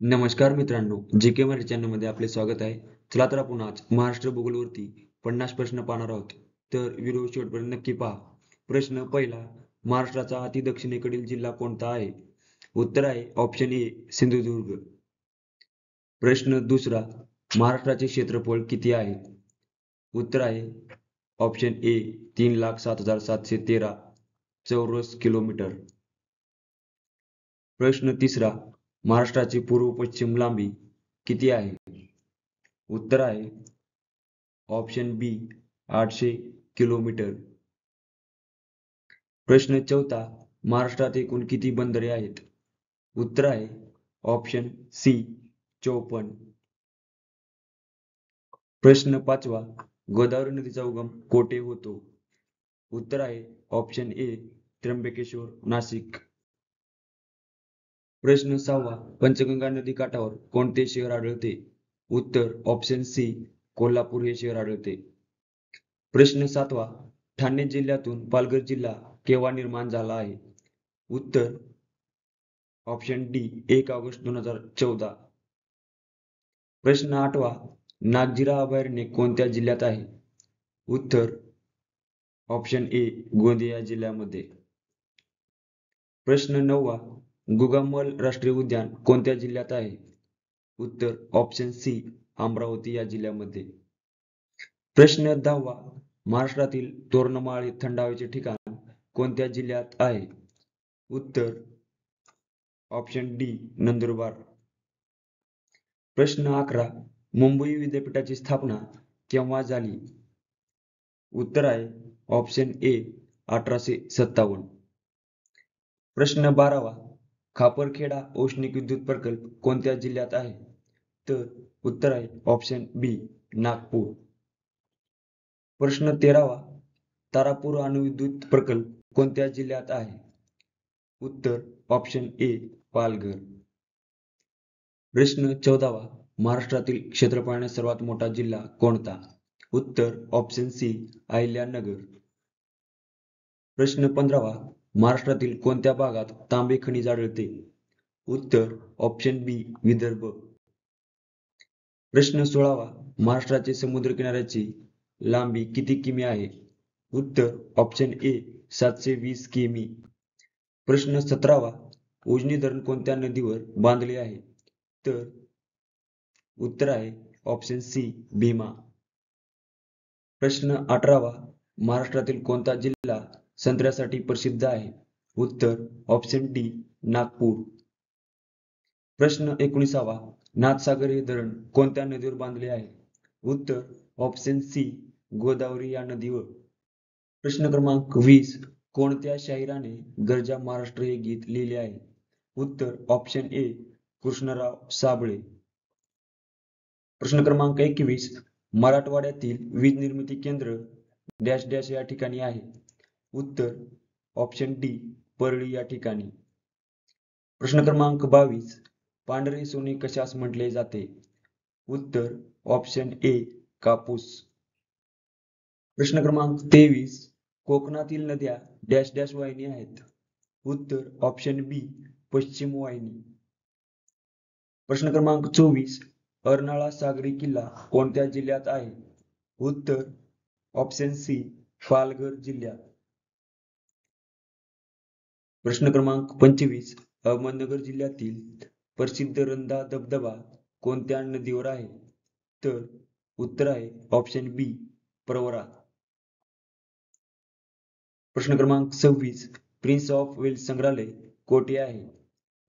नमस्कार मित्रांनो, जी के मराठी चॅनलमध्ये आपले स्वागत आहे. चला तर आपण आज महाराष्ट्र भूगोलवरती 50 प्रश्न पाहणार आहोत. तर व्हिडिओ शेवटपर्यंत नक्की पहा. प्रश्न पहिला, महाराष्ट्राचा अति दक्षिणेकडील जिल्हा कोणता आहे? उत्तर आहे ऑप्शन ए सिंधुदुर्ग. प्रश्न दुसरा, महाराष्ट्राचे क्षेत्रफळ किती आहे? उत्तर आहे ऑप्शन ए 3,07,713 चौरस किलोमीटर. प्रश्न तिसरा, महाराष्ट्राची पूर्व पश्चिम लांबी किती आहे? उत्तर आहे ऑप्शन बी 800 किलोमीटर. प्रश्न चौथा, महाराष्ट्रात एकूण किती बंदरे आहेत? उत्तर आहे ऑप्शन सी 54. प्रश्न पाचवा, गोदावरी नदीचा उगम कोठे होतो? उत्तर आहे ऑप्शन ए त्र्यंबकेश्वर नाशिक. प्रश्न सहावा, पंचगंगा नदी काठावर कोणते शहर आढळते? उत्तर ऑप्शन सी कोल्हापूर हे शहर आढळते. प्रश्न सातवा, ठाणे जिल्ह्यातून पालघर जिल्हा केव्हा निर्माण झाला आहे? उत्तर ऑप्शन डी 1 ऑगस्ट 2014. प्रश्न आठवा, नागझिरा अभयारण्य कोणत्या जिल्ह्यात आहे? उत्तर ऑप्शन ए गोंदिया जिल्ह्यामध्ये. प्रश्न नववा, गुगामल राष्ट्रीय उद्यान कोणत्या जिल्ह्यात आहे? उत्तर ऑप्शन सी अमरावती या जिल्ह्यामध्ये. प्रश्न दहावा, महाराष्ट्रातील तोरणमाळ थंड हवेचे ठिकाण कोणत्या जिल्ह्यात आहे? उत्तर ऑप्शन डी नंदुरबार. प्रश्न 11, मुंबई विद्यापीठाची स्थापना केव्हा झाली? उत्तर आहे ऑप्शन ए 1857. प्रश्न 12वा, खापरखेडा औष्णिक विद्युत प्रकल्प कोणत्या जिल्ह्यात आहे? तर उत्तर आहे ऑप्शन बी नागपूर. प्रश्न 13वा, तारापूर अणुविद्युत प्रकल्प कोणत्या जिल्ह्यात आहे? उत्तर ऑप्शन ए पालघर. प्रश्न 14वा, महाराष्ट्रातील क्षेत्रफळाने सर्वात मोठा जिल्हा कोणता? उत्तर ऑप्शन सी अहिल्यानगर. प्रश्न 15वा, महाराष्ट्रातील कोणत्या भागात तांबे खनिज आढळते? उत्तर ऑप्शन बी विदर्भ. प्रश्न 16वा, महाराष्ट्राचे समुद्रकिनाऱ्याची लांबी किती किमी आहे? उत्तर ऑप्शन ए 720 किमी. प्रश्न 17वा, उजनी धरण कोणत्या नदीवर बांधले आहे? तर उत्तर आहे ऑप्शन सी भीमा. प्रश्न 18वा, महाराष्ट्रातील कोणता जिल्हा संत्र्यासाठी प्रसिद्ध आहे? उत्तर ऑप्शन डी नागपूर. प्रश्न 19वा, नाथसागर हे धरण कोणत्या नदीवर बांधले आहे? उत्तर ऑप्शन सी गोदावरी या नदीवर. प्रश्न क्रमांक 20, कोणत्या शाहिराने गरजा महाराष्ट्र हे गीत लिहिले आहे? उत्तर ऑप्शन ए कृष्णराव साबळे. प्रश्न क्रमांक 21, मराठवाड्यातील वीज निर्मिती केंद्र डॅश डॅश या ठिकाणी आहे? उत्तर ऑप्शन डी परळी या ठिकाणी. प्रश्न क्रमांक 22, पांढरे सोने कशास म्हटले जाते? उत्तर ऑप्शन ए कापूस. प्रश्न क्रमांक 23, कोकणातील नद्या डॅश डॅश वाहिनी आहेत? उत्तर ऑप्शन बी पश्चिम वाहिनी. प्रश्न क्रमांक 24, अर्नाळा सागरी किल्ला कोणत्या जिल्ह्यात आहे? उत्तर ऑप्शन सी पालघर जिल्ह्यात. प्रश्न क्रमांक 25, अहमदनगर जिल्ह्यातील प्रसिद्ध रंधा धबधबा कोणत्या नदीवर आहे? तर उत्तर आहे ऑप्शन बी प्रवरा. प्रश्न क्रमांक 26, प्रिन्स ऑफ वेल्स संग्रहालय कोठे आहे?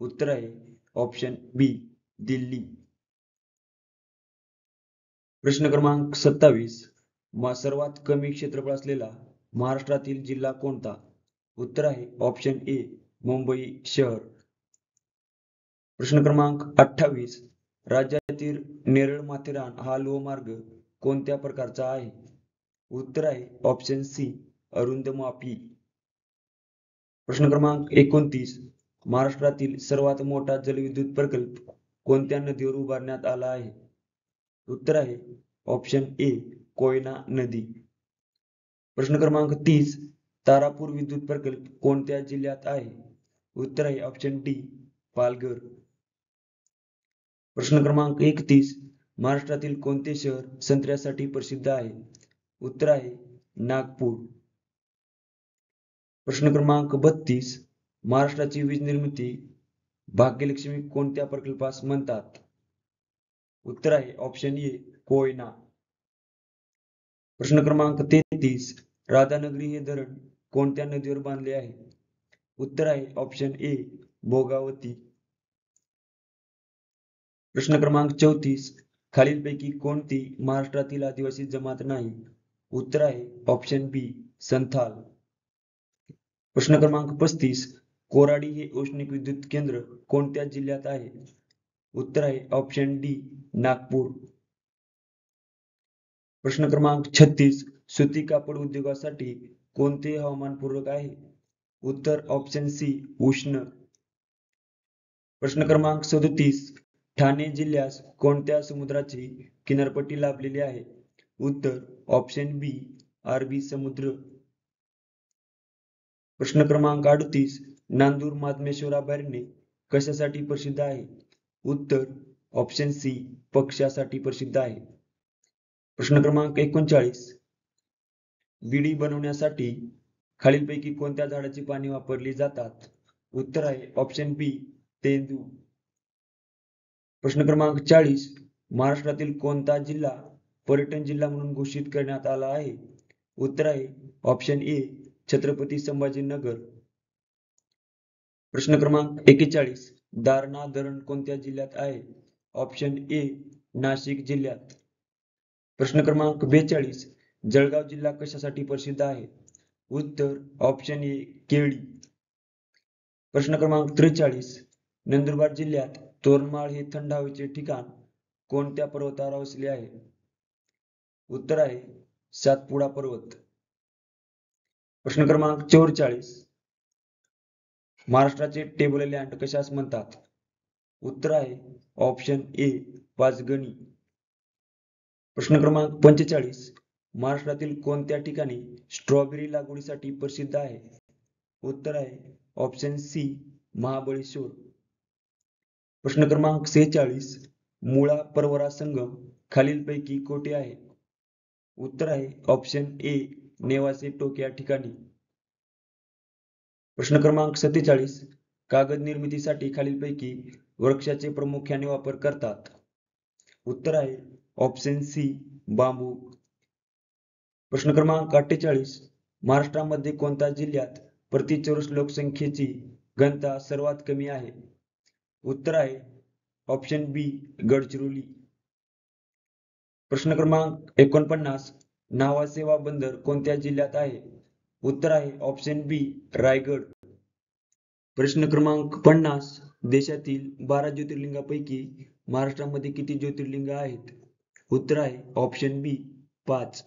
उत्तर आहे ऑप्शन बी दिल्ली. प्रश्न क्रमांक 27, सर्वात कमी क्षेत्रफळ असलेला महाराष्ट्रातील जिल्हा कोणता? उत्तर आहे ऑप्शन ए मुंबई शहर. प्रश्न क्रमांक 28, राज्यातील नेरळ माथेरान हा लोहमार्ग कोणत्या प्रकारचा आहे? उत्तर आहे ऑप्शन सी अरुंद मापी. प्रश्न क्रमांक 29, महाराष्ट्रातील सर्वात मोठा जलविद्युत प्रकल्प कोणत्या नदीवर उभारण्यात आला आहे? उत्तर आहे ऑप्शन ए कोयना नदी. प्रश्न क्रमांक 30, तारापूर विद्युत प्रकल्प कोणत्या जिल्ह्यात आहे? उत्तर आहे ऑप्शन डी पालघर. प्रश्न क्रमांक 31. महाराष्ट्रातील कोणते शहर संत्र्यासाठी प्रसिद्ध आहे? उत्तर आहे नागपूर. प्रश्न क्रमांक 32. महाराष्ट्राची वीज निर्मिती भाग्यलक्ष्मी कोणत्या प्रकल्पास म्हणतात? उत्तर आहे ऑप्शन ए कोयना. प्रश्न क्रमांक 33. राधानगरी हे धरण कोणत्या नदीवर बांधले आहे? उत्तर आहे ऑप्शन ए भोगावती. प्रश्न क्रमांक 34. खालीलपैकी कोणती महाराष्ट्रातील आदिवासी जमात नाही? उत्तर आहे ऑप्शन बी संथाल. प्रश्न क्रमांक 35. कोराडी हे औष्णिक विद्युत केंद्र कोणत्या जिल्ह्यात आहे? उत्तर आहे ऑप्शन डी नागपूर. प्रश्न क्रमांक 36. सुती कापड उद्योगासाठी कोणते हवामान पूरक आहे? उत्तर ऑप्शन सी उष्ण. प्रश्न क्रमांक 37. ठाणे जिल्ह्यास कोणत्या समुद्राची किनारपट्टी लाभलेली आहे? उत्तर ऑप्शन बी अरबी समुद्र. प्रश्न क्रमांक 38. नांदूर माधमेश्वर अभयारण्य कशासाठी प्रसिद्ध आहे? उत्तर ऑप्शन सी पक्ष्यासाठी प्रसिद्ध आहे. प्रश्न क्रमांक 39. विडी बनवण्यासाठी खालीलपैकी कोणत्या झाडाची पाने वापरली जातात? उत्तर आहे ऑप्शन बी तेंदू. प्रश्न क्रमांक 40. महाराष्ट्रातील कोणता जिल्हा पर्यटन जिल्हा म्हणून घोषित करण्यात आला आहे? उत्तर आहे ऑप्शन ए छत्रपती संभाजीनगर. प्रश्न क्रमांक 41. दारणा धरण कोणत्या जिल्ह्यात आहे? ऑप्शन ए नाशिक जिल्ह्यात. प्रश्न क्रमांक 42. जळगाव जिल्हा कशासाठी प्रसिद्ध आहे? उत्तर ऑप्शन ए केळी. प्रश्न क्रमांक 43. नंदुरबार जिल्ह्यात तोरणमाळ हे थंड हवेचे ठिकाण कोणत्या पर्वतावर वसले आहे? उत्तर आहे सातपुडा पर्वत. प्रश्न क्रमांक 44. महाराष्ट्राचे टेबल लँड कशास म्हणतात? उत्तर आहे ऑप्शन ए पाचगणी. प्रश्न क्रमांक 45. महाराष्ट्रातील कोणत्या ठिकाणी स्ट्रॉबेरी लागवडीसाठी प्रसिद्ध आहे? उत्तर आहे ऑप्शन सी महाबळेश्वर. प्रश्न क्रमांक 46. मुळा परवरा संगम खालीलपैकी कोठे आहे? उत्तर आहे ऑप्शन ए नेवासे टोक या ठिकाणी. प्रश्न क्रमांक 47. कागद निर्मितीसाठी खालीलपैकी वृक्षाचे प्रामुख्याने वापर करतात? उत्तर आहे ऑप्शन सी बांबू. प्रश्न क्रमांक 48. महाराष्ट्रामध्ये कोणत्या जिल्ह्यात प्रति चौरस लोकसंख्येची घनता सर्वात कमी आहे? उत्तर आहे ऑप्शन बी गडचिरोली. प्रश्न क्रमांक 49. न्हावासेवा बंदर कोणत्या जिल्ह्यात आहे? उत्तर आहे ऑप्शन बी रायगड. प्रश्न क्रमांक 50. देशातील 12 ज्योतिर्लिंगापैकी महाराष्ट्रामध्ये किती ज्योतिर्लिंग आहेत? उत्तर आहे ऑप्शन बी 5.